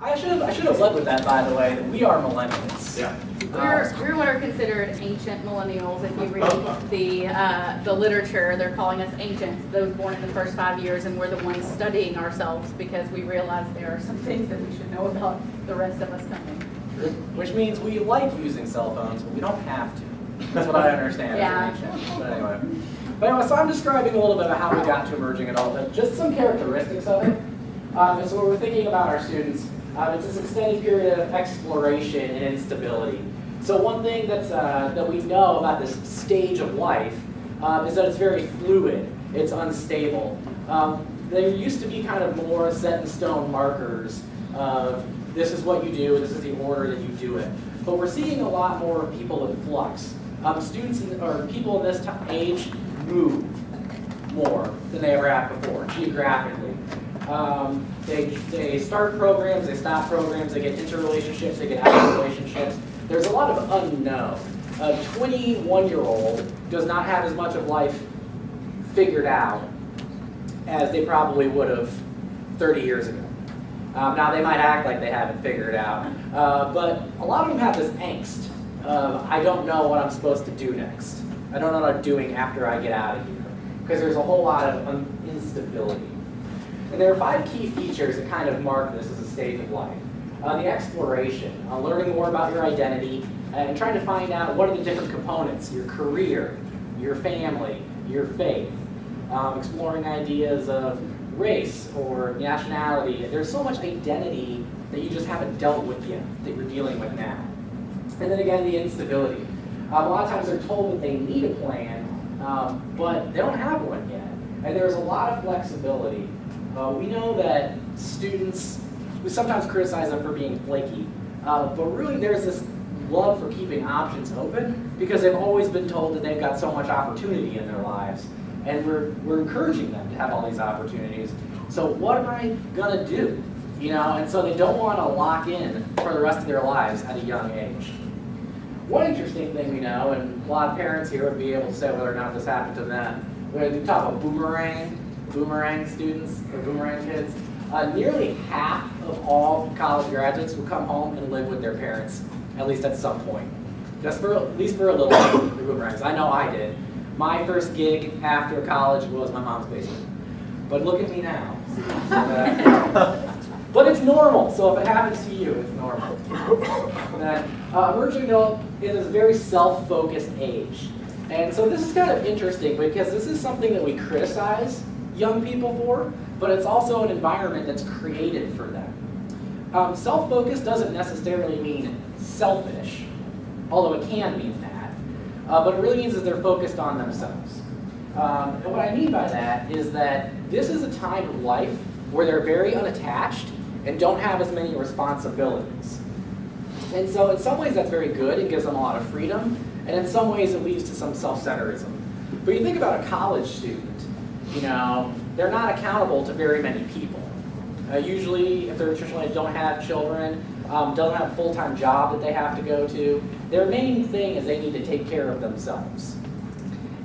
I should have led with that, by the way, that we are millennials. Yeah. We're what are considered ancient millennials. If you read the literature, they're calling us ancients, those born in the first 5 years, and we're the ones studying ourselves because we realize there are some things that we should know about the rest of us coming. Which means we like using cell phones, but we don't have to. That's what I understand Yeah. as an ancient. But anyway, so I'm describing a little bit about how we got to emerging adulthood, just some characteristics of it. And so when we're thinking about our students, it's this extended period of exploration and instability. So one thing that we know about this stage of life is that it's very fluid, it's unstable. There used to be kind of more set in stone markers of this is what you do, this is the order that you do it. But we're seeing a lot more people in flux. Students or people in this age move more than they ever have before, geographically. They start programs, they stop programs, they get into relationships, they get out of relationships. There's a lot of unknown. A 21-year-old does not have as much of life figured out as they probably would have 30 years ago. Now they might act like they haven't figured it out, but a lot of them have this angst of I don't know what I'm supposed to do next. I don't know what I'm doing after I get out of here, because there's a whole lot of instability. And there are 5 key features that kind of mark this as a stage of life. The exploration, learning more about your identity, and trying to find out what are the different components, your career, your family, your faith, exploring ideas of race or nationality. There's so much identity that you just haven't dealt with yet, that you're dealing with now. And then again, the instability. A lot of times they're told that they need a plan, but they don't have one yet. And there's a lot of flexibility. We know that students, we sometimes criticize them for being flaky, but really there's this love for keeping options open because they've always been told that they've got so much opportunity in their lives. And we're encouraging them to have all these opportunities. So what am I gonna do? You know, and so they don't want to lock in for the rest of their lives at a young age. One interesting thing we know, and a lot of parents here would be able to say whether or not this happened to them, when we talk about boomerang students or boomerang kids, nearly half of all college graduates will come home and live with their parents, at least at some point. Just for, at least for a little bit, the boomerangs. I know I did. My first gig after college was my mom's basement. But look at me now. But it's normal, so if it happens to you, it's normal. And then, emerging adult is a very self-focused age. And so this is kind of interesting because this is something that we criticize young people for, but it's also an environment that's created for them. Self-focused doesn't necessarily mean selfish, although it can mean that. But it really means that they're focused on themselves. And what I mean by that is that this is a time of life where they're very unattached and don't have as many responsibilities. And so in some ways that's very good and gives them a lot of freedom, and in some ways it leads to some self-centerism. But you think about a college student, you know, they're not accountable to very many people. Usually, if they're traditionally don't have children, don't have a full-time job that they have to go to, their main thing is they need to take care of themselves.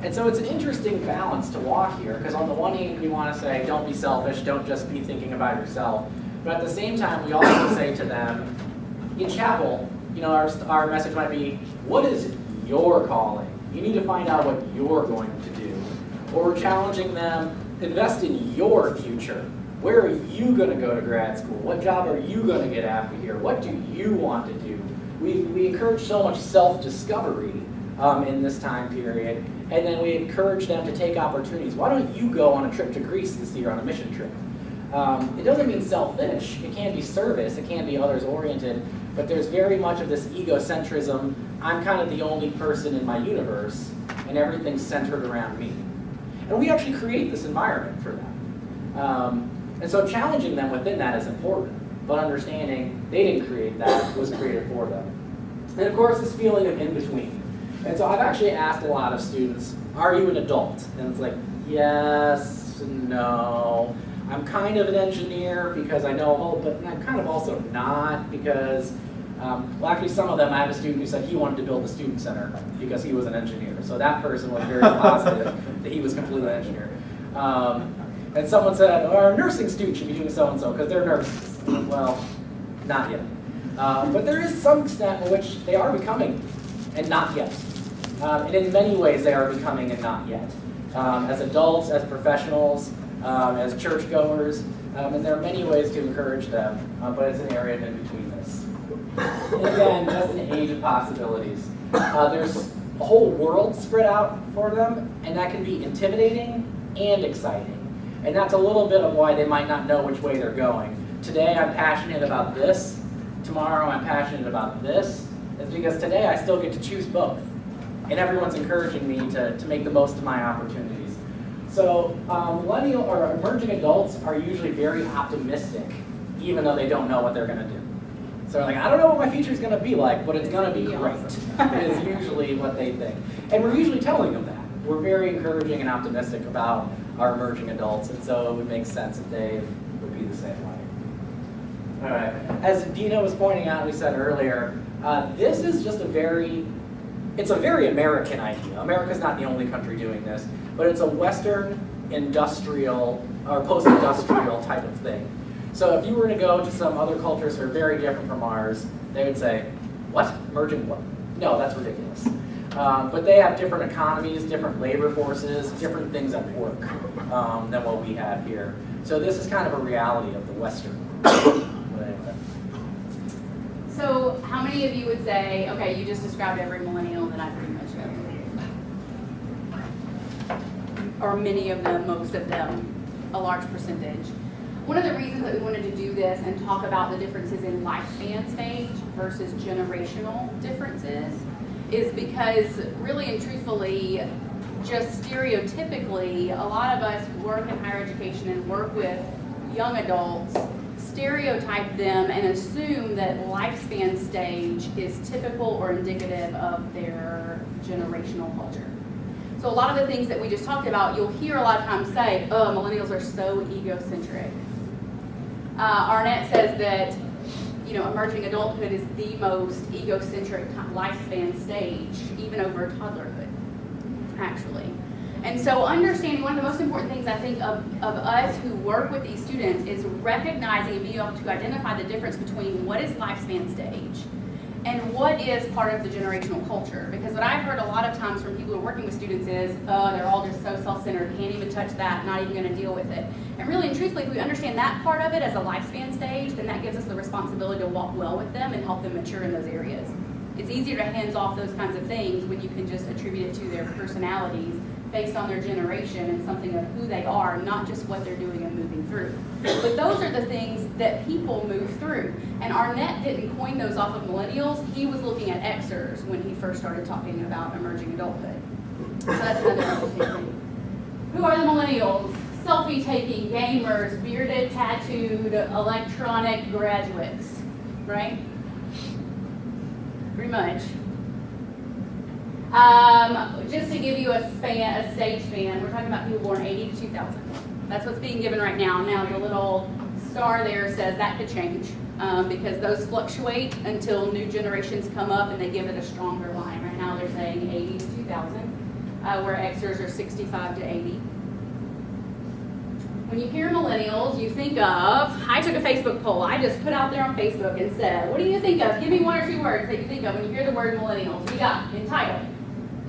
And so it's an interesting balance to walk here, because on the one hand we want to say, don't be selfish, don't just be thinking about yourself. But at the same time, we also say to them, in chapel, you know, our message might be, what is your calling? You need to find out what you're going to do. Or we're challenging them, invest in your future. Where are you going to go to grad school? What job are you going to get after here? What do you want to do? We encourage so much self-discovery in this time period, and then we encourage them to take opportunities. Why don't you go on a trip to Greece this year on a mission trip? It doesn't mean selfish. It can be service. It can be others-oriented. But there's very much of this egocentrism. I'm kind of the only person in my universe, and everything's centered around me. And we actually create this environment for them. And so challenging them within that is important, but understanding they didn't create that, it was created for them. And of course, this feeling of in-between. And so I've actually asked a lot of students, are you an adult? And it's like, yes, no. I'm kind of an engineer because I know a whole, but I'm kind of also not because, well actually some of them, I have a student who said he wanted to build a student center because he was an engineer. So that person was very positive that he was completely an engineer. And someone said, our nursing student should be doing so-and-so because they're nurses. Well, Not yet. But there is some extent in which they are becoming, and not yet. And in many ways they are becoming and not yet. As adults, as professionals, as churchgoers, and there are many ways to encourage them, but it's an area in between this. And again, that's an age of possibilities. There's a whole world spread out for them, and that can be intimidating and exciting. And that's a little bit of why they might not know which way they're going. Today I'm passionate about this, tomorrow I'm passionate about this. It's because today I still get to choose both. And everyone's encouraging me to make the most of my opportunities. So millennial or emerging adults are usually very optimistic, even though they don't know what they're going to do. So they're like, I don't know what my future is going to be like, but it's going to be great, is usually what they think. And we're usually telling them that. We're very encouraging and optimistic about our emerging adults, and so it would make sense that they would be the same way. All right. As Dina was pointing out, we said earlier, this is just it's a very American idea. America's not the only country doing this, but it's a Western industrial or post-industrial type of thing. So if you were to go to some other cultures that are very different from ours, they would say, what? Emerging what? No, that's ridiculous. But they have different economies, different labor forces, different things at work than what we have here. So this is kind of a reality of the Western. But anyway. So how many of you would say, okay, you just described every millennial that I pretty much know? Or many of them, most of them, a large percentage. One of the reasons that we wanted to do this and talk about the differences in lifespan stage versus generational differences is because really and truthfully, just stereotypically, a lot of us who work in higher education and work with young adults stereotype them and assume that lifespan stage is typical or indicative of their generational culture. So a lot of the things that we just talked about, you'll hear a lot of times say, oh, millennials are so egocentric. Arnett says that emerging adulthood is the most egocentric lifespan stage, even over toddlerhood, actually. And so understanding one of the most important things I think of us who work with these students is recognizing and being able to identify the difference between what is lifespan stage and what is part of the generational culture. Because what I've heard a lot of times from people who are working with students is, oh, they're all just so self-centered, can't even touch that, not even going to deal with it. And really and truthfully, if we understand that part of it as a lifespan stage, then that gives us the responsibility to walk well with them and help them mature in those areas. It's easier to hands off those kinds of things when you can just attribute it to their personalities based on their generation and something of who they are, not just what they're doing and moving through. But those are the things that people move through. And Arnett didn't coin those off of millennials. He was looking at Xers when he first started talking about emerging adulthood. So that's another interesting thing. Who are the millennials? Selfie-taking, gamers, bearded, tattooed, electronic graduates, right? Pretty much. Just to give you a stage span, we're talking about people born 80 to 2000. That's what's being given right now. Now the little star there says that could change because those fluctuate until new generations come up and they give it a stronger line. Right now they're saying 80 to 2000, where Xers are 65 to 80. When you hear millennials, you think of, I took a Facebook poll. I just put out there on Facebook and said, what do you think of? Give me one or two words that you think of when you hear the word millennials. We got entitled,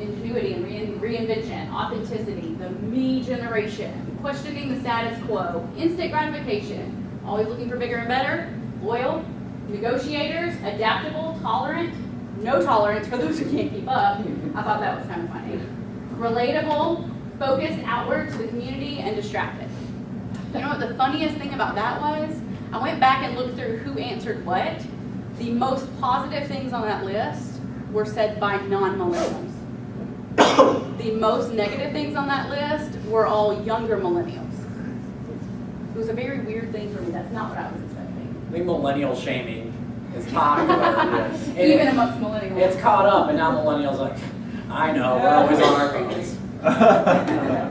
ingenuity and reinvention, authenticity, the me generation, questioning the status quo, instant gratification, always looking for bigger and better, loyal, negotiators, adaptable, tolerant, no tolerance for those who can't keep up. I thought that was kind of funny. Relatable, focused outward to the community, and distracted. You know what the funniest thing about that was? I went back and looked through who answered what. The most positive things on that list were said by non-millennials. The most negative things on that list were all younger millennials. It was a very weird thing for me. That's not what I was expecting. I think millennial shaming is popular. Even amongst millennials. It's caught up, and now millennials are like, I know, we're always on our phones.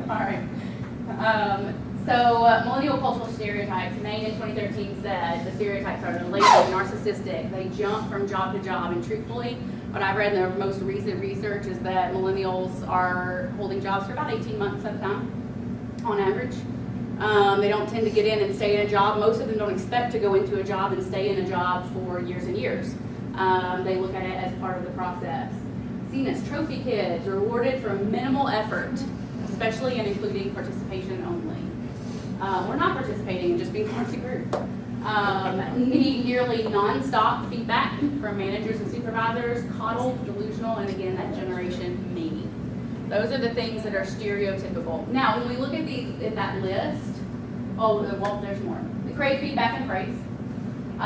All right. So millennial cultural stereotypes. Maine in 2013 said the stereotypes are lazy, narcissistic. They jump from job to job. And truthfully, what I've read in the most recent research is that millennials are holding jobs for about 18 months at a time, on average. They don't tend to get in and stay in a job. Most of them don't expect to go into a job and stay in a job for years and years. They look at it as part of the process. Seen as trophy kids, rewarded for minimal effort, especially and including participation only. We're not participating in just being part of the group. Need nearly non-stop feedback from managers and supervisors, coddled, delusional, and again, that generation me. Those are the things that are stereotypical. Now, when we look at that list, well, there's more. They crave feedback and praise.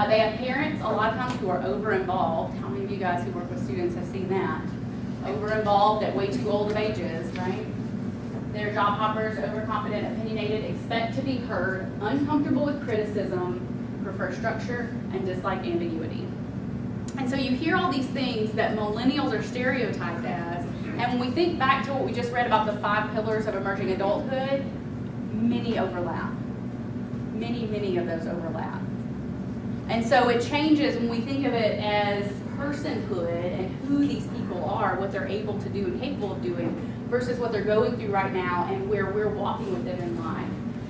They have parents, a lot of times, who are over-involved. How many of you guys who work with students have seen that? Over-involved at way too old of ages, right? They're job hoppers, overconfident, opinionated, expect to be heard, uncomfortable with criticism, prefer structure, and dislike ambiguity. And so you hear all these things that millennials are stereotyped as, and when we think back to what we just read about the 5 pillars of emerging adulthood, many overlap. Many of those overlap. And so it changes when we think of it as personhood and who these people are, what they're able to do and capable of doing, versus what they're going through right now and where we're walking with them in life.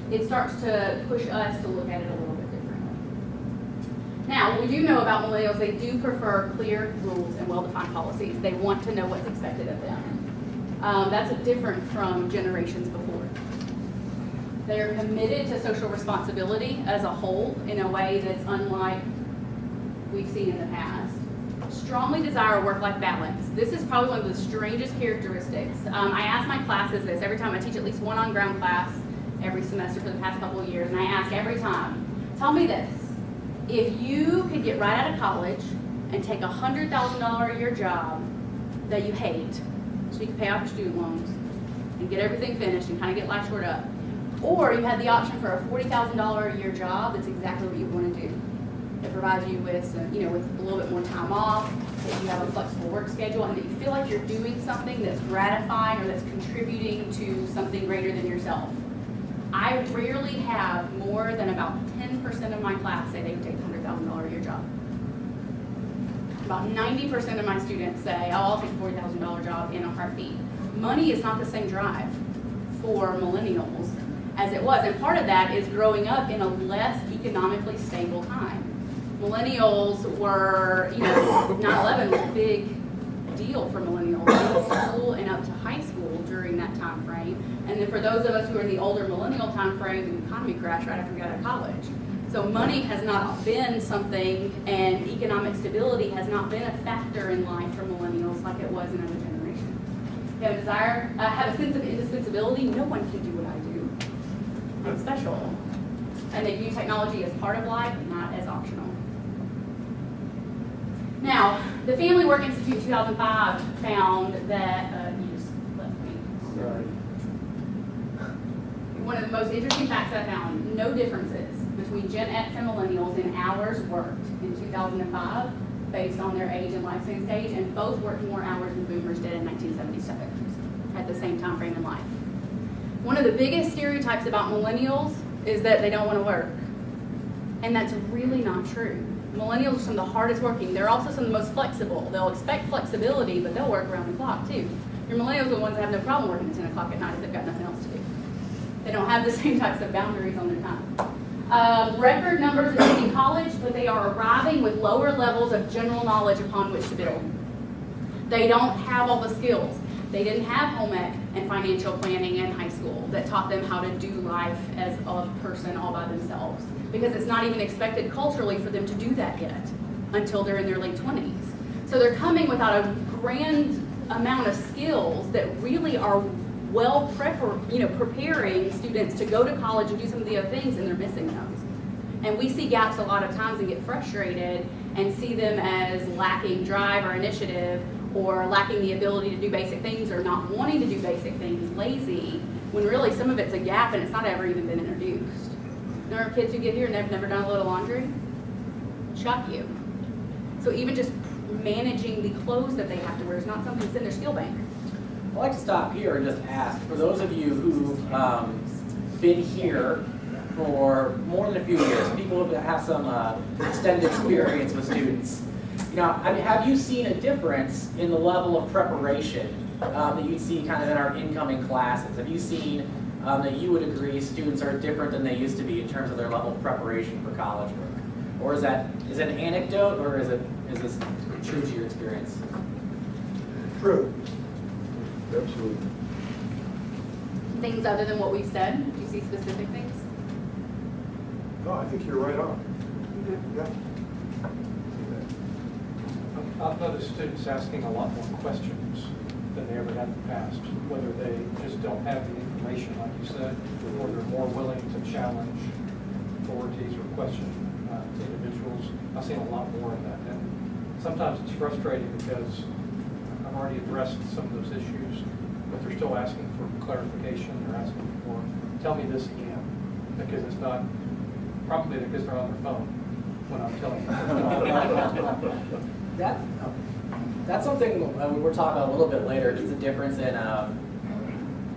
It starts to push us to look at it a little bit differently. Now, what we do know about millennials, they do prefer clear rules and well-defined policies. They want to know what's expected of them. That's different from generations before. They are committed to social responsibility as a whole in a way that's unlike we've seen in the past. Strongly desire a work-life balance. This is probably one of the strangest characteristics. I ask my classes this every time I teach at least one on-ground class every semester for the past couple of years, and I ask every time, tell me this, if you could get right out of college and take a $100,000 a year job that you hate, so you can pay off your student loans and get everything finished and kind of get life shored up, or you had the option for a $40,000 a year job that's exactly what you want to do. It provides you with some, with a little bit more time off, that you have a flexible work schedule, and that you feel like you're doing something that's gratifying or that's contributing to something greater than yourself. I rarely have more than about 10% of my class say they would take a $100,000 a year job. About 90% of my students say, oh, I'll take a $40,000 job in a heartbeat. Money is not the same drive for millennials as it was, and part of that is growing up in a less economically stable time. Millennials were, 9/11 was a big deal for millennials in school and up to high school during that time frame. And then for those of us who are in the older millennial time frame, the economy crashed right after we got out of college. So money has not been something, and economic stability has not been a factor in life for millennials like it was in other generations. They have a desire, have a sense of indispensability. No one can do what I do. I'm special. And they view technology as part of life, not as optional. Now, the Family Work Institute 2005 found that, you just left me. Sorry. One of the most interesting facts I found, no differences between Gen X and millennials in hours worked in 2005 based on their age and lifespan stage, and both worked more hours than boomers did in 1977 at the same time frame in life. One of the biggest stereotypes about millennials is that they don't want to work. And that's really not true. Millennials are some of the hardest working. They're also some of the most flexible. They'll expect flexibility, but they'll work around the clock too. Your millennials are the ones that have no problem working at 10 o'clock at night if they've got nothing else to do. They don't have the same types of boundaries on their time. Record numbers attending college, but they are arriving with lower levels of general knowledge upon which to build. They don't have all the skills. They didn't have home ec and financial planning in high school that taught them how to do life as a person all by themselves, because it's not even expected culturally for them to do that yet until they're in their late 20s. So they're coming without a grand amount of skills that really are well preparing students to go to college and do some of the other things, and they're missing those. And we see gaps a lot of times and get frustrated and see them as lacking drive or initiative, or lacking the ability to do basic things, or not wanting to do basic things, lazy, when really some of it's a gap and it's not ever even been introduced. There are kids who get here and they've never done a load of laundry. Shock you. So even just managing the clothes that they have to wear is not something that's in their skill bank. I'd like to stop here and just ask, for those of you who've been here for more than a few years, people who have some extended experience with students, have you seen a difference in the level of preparation that you'd see kind of in our incoming classes? Have you seen that you would agree students are different than they used to be in terms of their level of preparation for college work? Or is it an anecdote, or is this true to your experience? True. Absolutely. Things other than what we've said? Do you see specific things? No, I think you're right on. Yeah. I've noticed students asking a lot more questions than they ever had in the past, whether they just don't have the information, like you said, or they're more willing to challenge authorities or question individuals. I've seen a lot more of that. And sometimes it's frustrating because I've already addressed some of those issues, but they're still asking for clarification. They're asking for, tell me this again, because it's not, probably because they're on their phone when I'm telling them. That's something we're talking a little bit later, just the difference in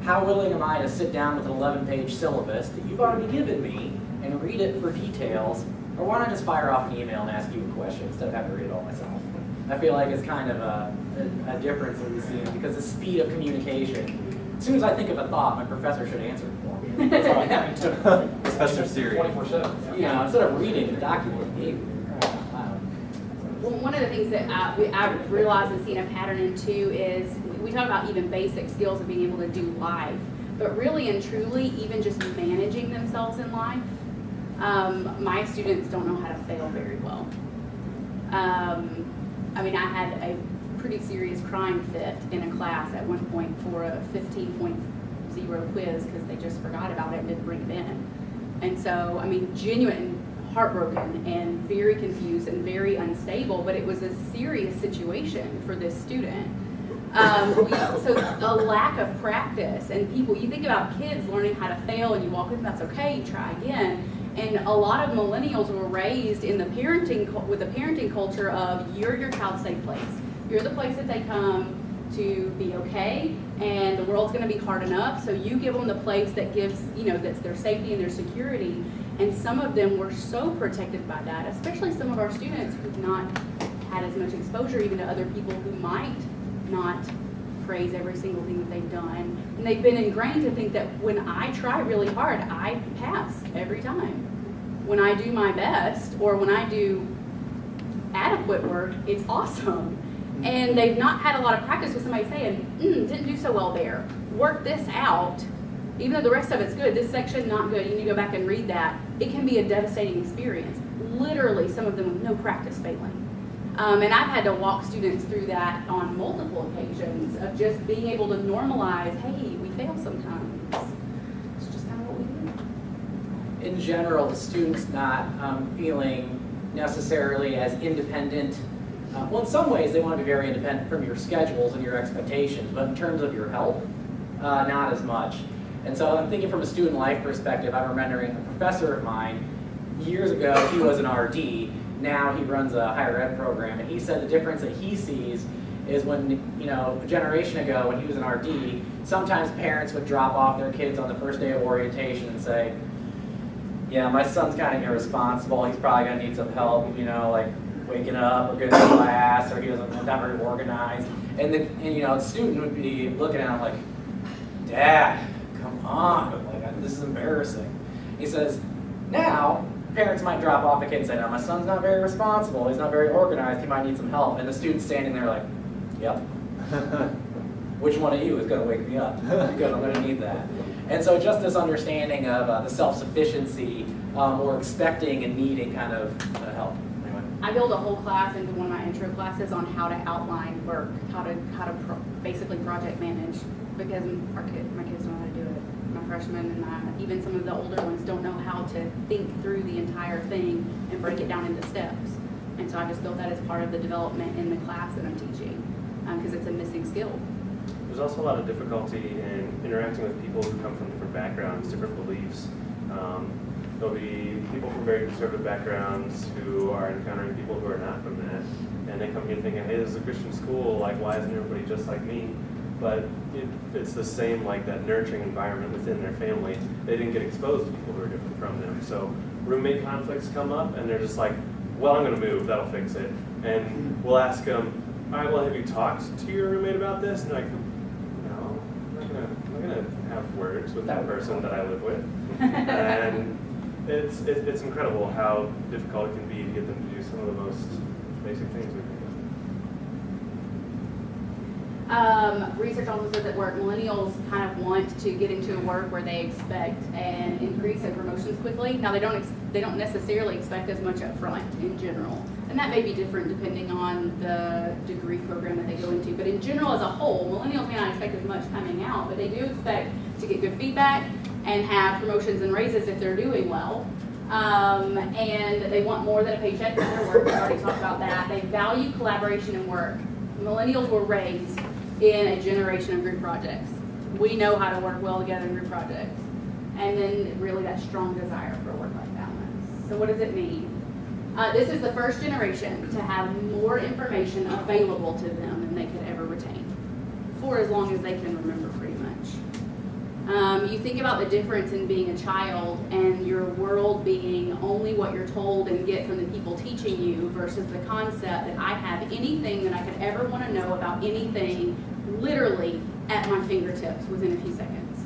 how willing am I to sit down with an 11-page syllabus that you've already given me and read it for details, or why not just fire off an email and ask you a question instead of having to read it all myself? I feel like it's kind of a difference that we see because the speed of communication. As soon as I think of a thought, my professor should answer it for me. That's all I have to. Professor Siri. 24/7. You know, instead of reading the document he gave me. Well, one of the things that I realized and seen a pattern in too is we talk about even basic skills of being able to do life, but really and truly, even just managing themselves in life, my students don't know how to fail very well. I mean, I had a pretty serious crying fit in a class at one point for a 15.0 quiz because they just forgot about it and didn't bring it in. And so, I mean, genuine heartbroken and very confused and very unstable, but it was a serious situation for this student. So a lack of practice, and people, you think about kids learning how to fail and you walk in, that's okay, you try again. And a lot of millennials were raised in the with the parenting culture of you're your child's safe place. You're the place that they come to be okay, and the world's going to be hard enough, so you give them the place that gives, that's their safety and their security. And some of them were so protected by that, especially some of our students who've not had as much exposure even to other people who might not praise every single thing that they've done. And they've been ingrained to think that when I try really hard, I pass every time. When I do my best, or when I do adequate work, it's awesome. And they've not had a lot of practice with somebody saying, didn't do so well there. Work this out. Even though the rest of it's good, this section not good, you need to go back and read that. It can be a devastating experience. Literally, some of them with no practice failing. And I've had to walk students through that on multiple occasions of just being able to normalize, hey, we fail sometimes. It's just kind of what we do. In general, the students not feeling necessarily as independent. Well, in some ways, they want to be very independent from your schedules and your expectations, but in terms of your health, not as much. And so I'm thinking from a student life perspective, I'm remembering a professor of mine, years ago, he was an RD, now he runs a higher ed program, and he said the difference that he sees is when, a generation ago when he was an RD, sometimes parents would drop off their kids on the first day of orientation and say, yeah, my son's kind of irresponsible, he's probably going to need some help, like waking up or getting to class, or he's not very organized. And the student would be looking at him like, Dad, come on, this is embarrassing. He says, now, parents might drop off a kid and say, no, my son's not very responsible, he's not very organized, he might need some help. And the student's standing there like, yep. Which one of you is going to wake me up? Because I'm going to need that. And so just this understanding of the self-sufficiency or expecting and needing kind of help. Anyway. I build a whole class into one of my intro classes on how to outline work, how to basically project manage, because my kids don't know how to do it. My freshmen and even some of the older ones don't know how to think through the entire thing and break it down into steps. And so I just built that as part of the development in the class that I'm teaching, because it's a missing skill. There's also a lot of difficulty in interacting with people who come from different backgrounds, different beliefs. There'll be people from very conservative backgrounds who are encountering people who are not from that, and they come here thinking, hey, this is a Christian school, why isn't everybody just like me? But it's the same, that nurturing environment within their family. They didn't get exposed to people who are different from them. So roommate conflicts come up, and they're just like, well, I'm going to move, that'll fix it. And we'll ask them, all right, well, have you talked to your roommate about this? And they're like, no, I'm not going to have enough words with that person that I live with. And it's incredible how difficult it can be to get them to do some of the most basic things we can do. Research also says at work, millennials kind of want to get into a work where they expect an increase in promotions quickly. Now they don't necessarily expect as much up front in general. And that may be different depending on the degree program that they go into. But in general, as a whole, millennials may not expect as much coming out, but they do expect to get good feedback and have promotions and raises if they're doing well. And they want more than a paycheck for their work. We already talked about that. They value collaboration and work. Millennials were raised in a generation of group projects. We know how to work well together in group projects. And then really that strong desire for work-life balance. So what does it mean? This is the first generation to have more information available to them than they could ever retain for as long as they can remember, pretty much. You think about the difference in being a child and your world being only what you're told and get from the people teaching you versus the concept that I have anything that I could ever want to know about anything literally at my fingertips within a few seconds.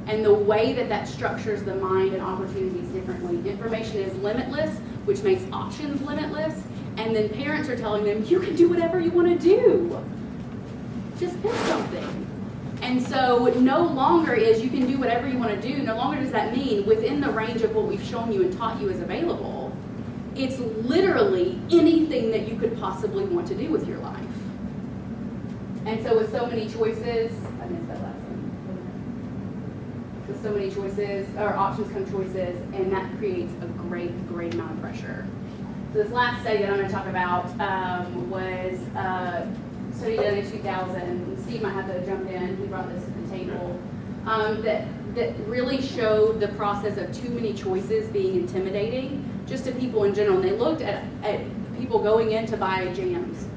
And the way that that structures the mind and opportunities differently. Information is limitless, which makes options limitless, and then parents are telling them, you can do whatever you want to do. Just pick something. And so no longer is you can do whatever you want to do, no longer does that mean within the range of what we've shown you and taught you is available. It's literally anything that you could possibly want to do with your life. And so with so many choices, I missed that last one. With so many choices, or options come choices, and that creates a great amount of pressure. So this last study that I'm going to talk about was a study done in 2000. Steve might have to jump in. He brought this to the table. That really showed the process of too many choices being intimidating just to people in general. And they looked at people going in to buy jams.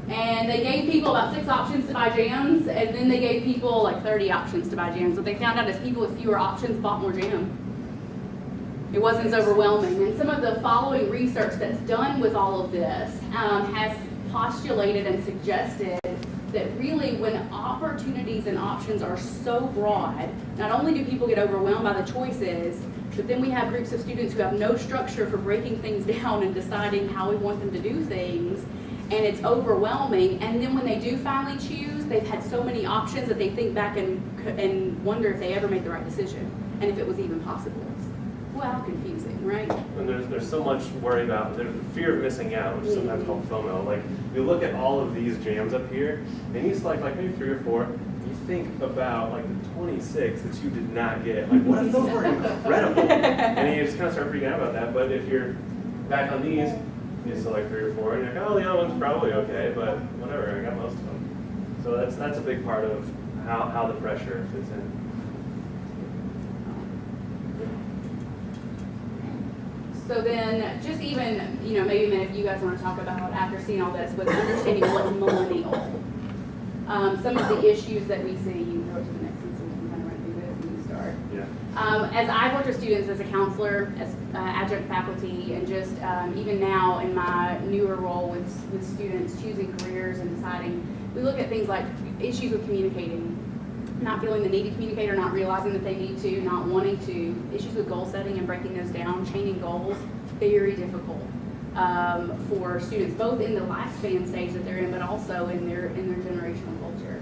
And they gave people about 6 options to buy jams, and then they gave people like 30 options to buy jams. What they found out is people with fewer options bought more jam. It wasn't as overwhelming. And some of the following research that's done with all of this has postulated and suggested that really when opportunities and options are so broad, not only do people get overwhelmed by the choices, but then we have groups of students who have no structure for breaking things down and deciding how we want them to do things, and it's overwhelming. And then when they do finally choose, they've had so many options that they think back and wonder if they ever made the right decision, and if it was even possible. Well, how confusing, right? And there's so much worry about, there's the fear of missing out, which is sometimes called FOMO. Like, you look at all of these jams up here, and you select like maybe 3 or 4, you think about like the 26 that you did not get. Like, what if those were incredible? And you just kind of start freaking out about that. But if you're back on these, you select 3 or 4, and you're like, oh, the other one's probably okay, but whatever, I got most of them. So that's a big part of how the pressure fits in. So then, just even, maybe a minute if you guys want to talk about, after seeing all this, with understanding what millennial, some of the issues that we see. You can go to the next one so we can kind of run through this and you start. Yeah. As I've worked with students as a counselor, as adjunct faculty, and just even now in my newer role with students choosing careers and deciding, we look at things like issues with communicating, not feeling the need to communicate or not realizing that they need to, not wanting to, issues with goal setting and breaking those down, chaining goals, very difficult for students, both in the lifespan stage that they're in, but also in their generational culture.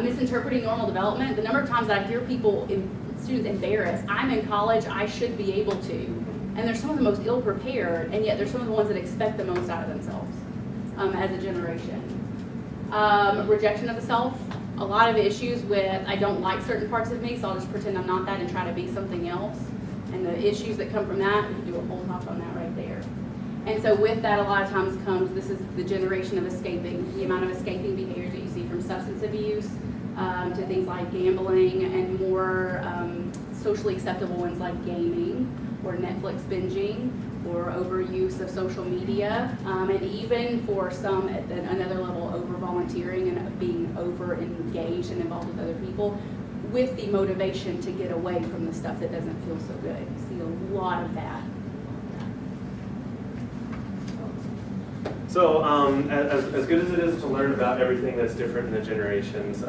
Misinterpreting normal development, the number of times that I hear students embarrassed, I'm in college, I should be able to, and they're some of the most ill-prepared, and yet they're some of the ones that expect the most out of themselves as a generation. Rejection of the self. A lot of issues with, I don't like certain parts of me, so I'll just pretend I'm not that and try to be something else. And the issues that come from that, we can do a whole talk on that right there. And so with that, a lot of times comes, this is the generation of escaping, the amount of escaping behaviors that you see from substance abuse to things like gambling and more socially acceptable ones like gaming or Netflix binging or overuse of social media, and even for some at another level, over volunteering and being over engaged and involved with other people with the motivation to get away from the stuff that doesn't feel so good. You see a lot of that. So as good as it is to learn about everything that's different in the generations,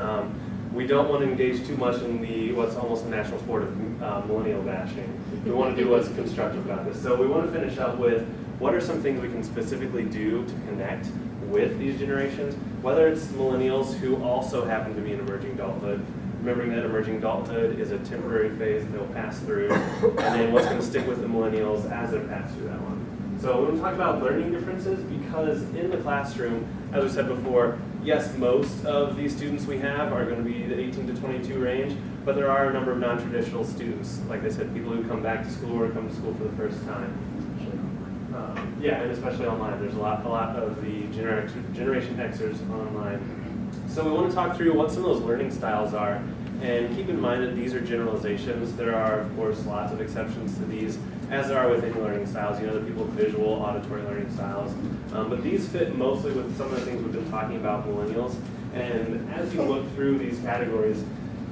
we don't want to engage too much in what's almost a national sport of millennial bashing. We want to do what's constructive about this. So we want to finish up with what are some things we can specifically do to connect with these generations, whether it's millennials who also happen to be in emerging adulthood, remembering that emerging adulthood is a temporary phase that they'll pass through, and then what's going to stick with the millennials as they pass through that one. So we're going to talk about learning differences because in the classroom, as we said before, yes, most of these students we have are going to be the 18 to 22 range, but there are a number of non-traditional students, like I said, people who come back to school or come to school for the first time. Yeah, and especially online. There's a lot of the Generation Xers online. So we want to talk through what some of those learning styles are, and keep in mind that these are generalizations. There are, of course, lots of exceptions to these, as there are with any learning styles. You know, the people with visual, auditory learning styles. But these fit mostly with some of the things we've been talking about millennials. And as you look through these categories,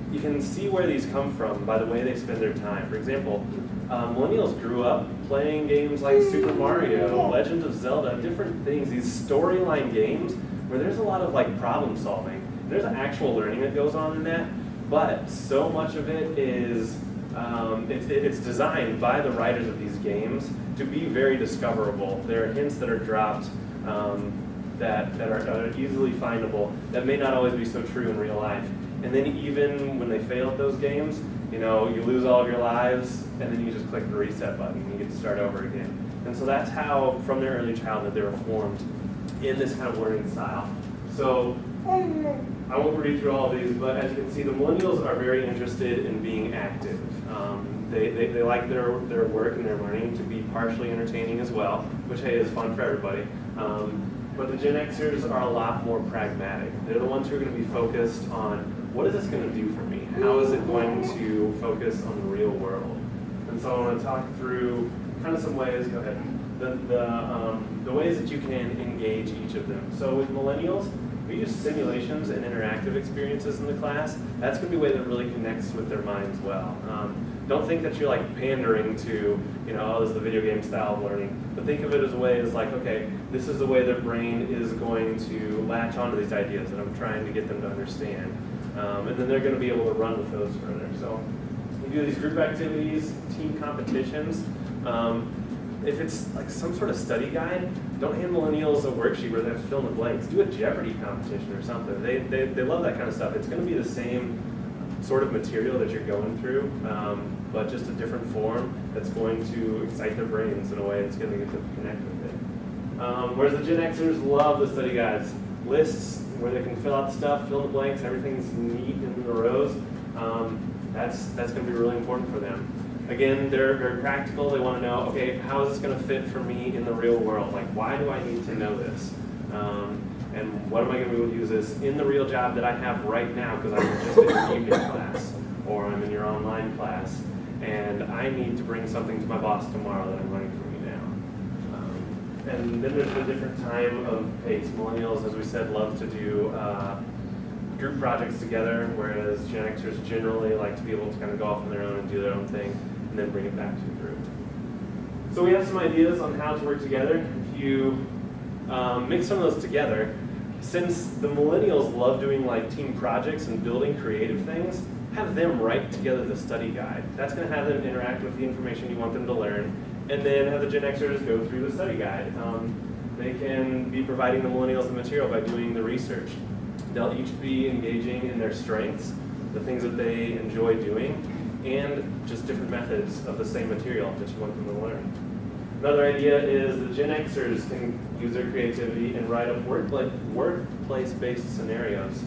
you can see where these come from by the way they spend their time. For example, millennials grew up playing games like Super Mario, Legend of Zelda, different things, these storyline games where there's a lot of like problem solving. There's actual learning that goes on in that, but so much of it is, it's designed by the writers of these games to be very discoverable. There are hints that are dropped that are easily findable that may not always be so true in real life. And then even when they fail at those games, you know, you lose all of your lives, and then you just click the reset button and you get to start over again. And so that's how, from their early childhood, they were formed in this kind of learning style. So I won't read through all of these, but as you can see, the millennials are very interested in being active. They like their work and their learning to be partially entertaining as well, which, hey, is fun for everybody. But the Gen Xers are a lot more pragmatic. They're the ones who are going to be focused on, what is this going to do for me? How is it going to focus on the real world? And so I want to talk through kind of some ways, go ahead, the ways that you can engage each of them. So with millennials, we use simulations and interactive experiences in the class. That's going to be a way that really connects with their minds well. Don't think that you're like pandering to, you know, oh, this is the video game style of learning. But think of it as a way as like, okay, this is the way their brain is going to latch onto these ideas that I'm trying to get them to understand. And then they're going to be able to run with those further. So we do these group activities, team competitions. If it's like some sort of study guide, don't hand millennials a worksheet where they have to fill in the blanks. Do a Jeopardy competition or something. They love that kind of stuff. It's going to be the same sort of material that you're going through, but just a different form that's going to excite their brains in a way that's going to get them to connect with it. Whereas the Gen Xers love the study guides. Lists where they can fill out the stuff, fill in the blanks, everything's neat in the rows. That's going to be really important for them. Again, they're very practical. They want to know, okay, how is this going to fit for me in the real world? Like, why do I need to know this? And what am I going to be able to use this in the real job that I have right now because I'm just in your evening class or I'm in your online class and I need to bring something to my boss tomorrow that I'm learning from you now. And then there's the different time of pace. Millennials, as we said, love to do group projects together, whereas Gen Xers generally like to be able to kind of go off on their own and do their own thing and then bring it back to the group. So we have some ideas on how to work together. If you mix some of those together, since the millennials love doing like team projects and building creative things, have them write together the study guide. That's going to have them interact with the information you want them to learn, and then have the Gen Xers go through the study guide. They can be providing the millennials the material by doing the research. They'll each be engaging in their strengths, the things that they enjoy doing, and just different methods of the same material that you want them to learn. Another idea is the Gen Xers can use their creativity and write up workplace-based scenarios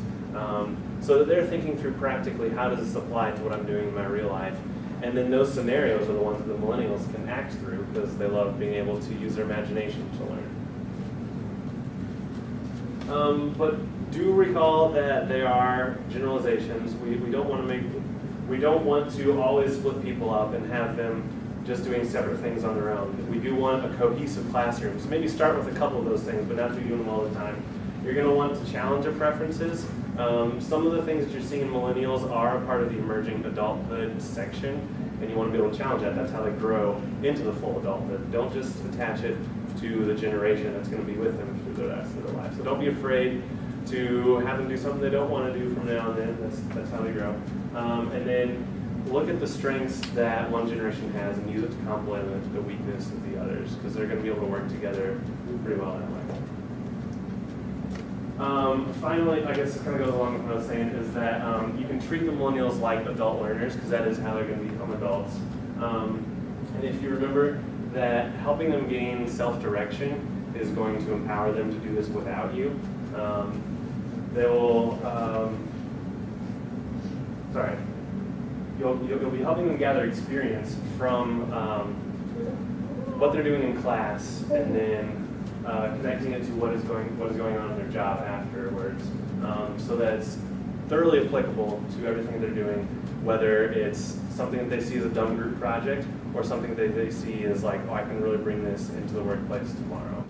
so that they're thinking through practically how does this apply to what I'm doing in my real life. And then those scenarios are the ones that the millennials can act through because they love being able to use their imagination to learn. But do recall that they are generalizations. We don't want to always split people up and have them just doing separate things on their own. We do want a cohesive classroom. So maybe start with a couple of those things, but not be doing them all the time. You're going to want to challenge your preferences. Some of the things that you're seeing in millennials are a part of the emerging adulthood section, and you want to be able to challenge that. That's how they grow into the full adulthood. Don't just attach it to the generation that's going to be with them through the rest of their life. So don't be afraid to have them do something they don't want to do from now and then. That's how they grow. And then look at the strengths that one generation has and use it to complement the weakness of the others, because they're going to be able to work together pretty well that way. Finally, I guess it kind of goes along with what I was saying, is that you can treat the millennials like adult learners, because that is how they're going to become adults. And if you remember that helping them gain self-direction is going to empower them to do this without you. They will, you'll be helping them gather experience from what they're doing in class, and then connecting it to what is going on in their job afterwards, so that it's thoroughly applicable to everything they're doing, whether it's something that they see as a dumb group project or something that they see as like, oh, I can really bring this into the workplace tomorrow.